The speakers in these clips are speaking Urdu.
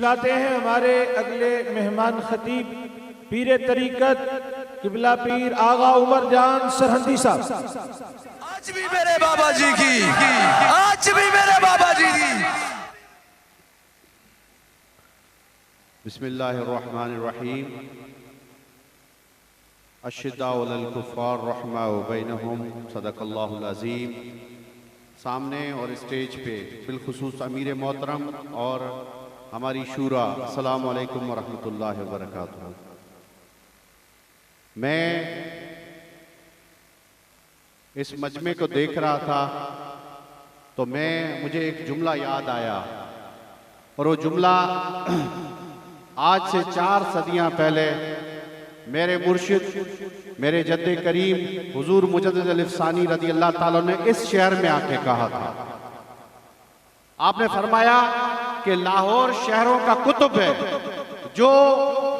آتے ہیں ہمارے اگلے مہمان خطیب پیر طریقت قبلہ پیر آغا عمر جان سرہندی صاحب. آج بھی میرے بابا جی کی، آج بھی میرے بابا جی کی. بسم اللہ الرحمن الرحیم. اشداء علی الکفار رحماء بینہم. صدق اللہ العظیم. سامنے اور اسٹیج پہ بالخصوص امیر محترم اور ہماری شورا، السلام علیکم ورحمۃ اللہ وبرکاتہ. میں اس مجمع کو دیکھ رہا تھا تو مجھے ایک جملہ یاد آیا، اور وہ جملہ آج سے 4 صدیاں پہلے میرے مرشد، میرے جد کریم حضور مجدد الف ثانی رضی اللہ تعالیٰ نے اس شہر میں آ کے کہا تھا. آپ نے فرمایا کہ لاہور شہروں کا قطب ہے، جو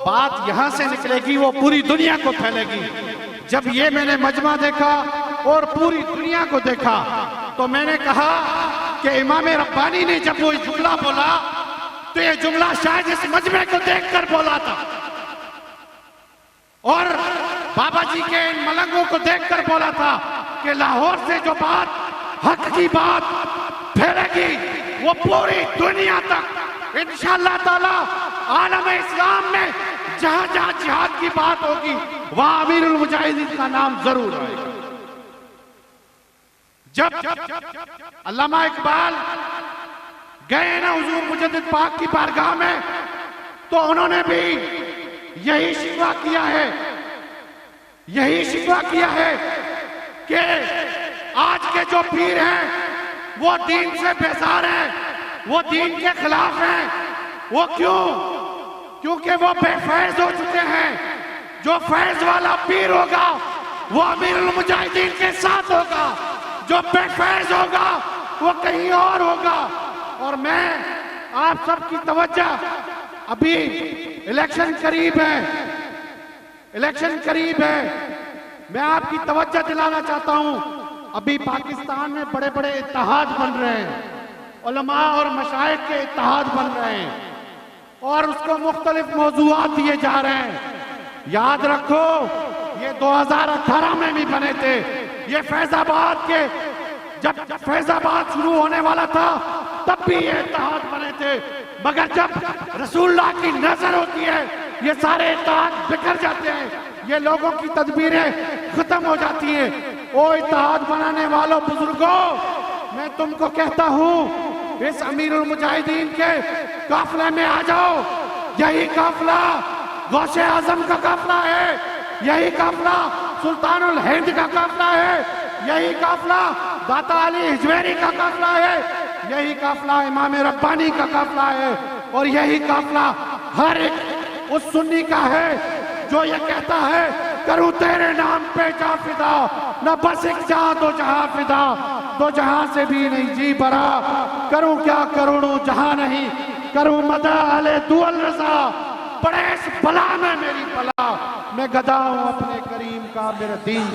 بات یہاں سے نکلے گی وہ پوری دنیا کو پھیلے گی. جب یہ میں نے مجمع دیکھا اور پوری دنیا کو دیکھا تو میں نے کہا کہ امام ربانی نے جب وہ جملہ بولا تو یہ جملہ شاید اس مجمع کو دیکھ کر بولا تھا، اور بابا جی کے ان ملنگوں کو دیکھ کر بولا تھا کہ لاہور سے جو بات، حق کی بات پھیلے گی وہ پوری دنیا تک انشاءاللہ تعالی عالم اسلام میں جہاں جہاں جہاد کی بات ہوگی وہاں امیر المجاہدین کا نام ضرور آئے گا. جب علامہ اقبال گئے نا حضور مجدد پاک کی بارگاہ میں تو انہوں نے بھی یہی شکوہ کیا ہے کہ آج کے جو پیر ہیں وہ دین سے بیزار ہیں، وہ دین کے خلاف ہیں. وہ کیونکہ وہ بے فیض ہو چکے ہیں. جو فیض والا پیر ہوگا وہ امیر المجاہدین کے ساتھ ہوگا، جو بے فیض ہوگا وہ کہیں اور ہوگا. اور میں آپ سب کی توجہ، ابھی الیکشن قریب ہے، میں آپ کی توجہ دلانا چاہتا ہوں. ابھی پاکستان میں بڑے بڑے اتحاد بن رہے ہیں، علماء اور مشائخ کے اتحاد بن رہے ہیں، اور اس کو مختلف موضوعات دیے جا رہے ہیں. یاد رکھو یہ 2018 میں بھی بنے تھے. یہ فیض آباد کے، جب فیض آباد شروع ہونے والا تھا تب بھی یہ اتحاد بنے تھے، مگر جب رسول اللہ کی نظر ہوتی ہے یہ سارے اتحاد بکھر جاتے ہیں، یہ لوگوں کی تدبیریں ختم ہو جاتی ہیں. او اتحاد بنانے والوں بزرگوں، میں تم کو کہتا ہوں اس امیر المجاہدین کے قافلے میں آ جاؤ. یہی قافلہ غوث اعظم کا قافلہ ہے، یہی قافلہ سلطان الہند کا قافلہ ہے، یہی قافلہ داتا علی حجویری کا قافلہ ہے، یہی قافلہ امام ربانی کا قافلہ ہے، اور یہی قافلہ ہر ایک اس سنی کا ہے جو یہ کہتا ہے کروں تیرے نام پہ جا فدا، نہ بس ایک جہاں دو جہاں فدا، دو جہاں سے بھی نہیں جی برا، کروں کیا کروڑوں جہاں نہیں، کروں مدح علی دول رضا، پڑے اس بلا میں میری بلا، میں گدا ہوں اپنے کریم کا میرا دین.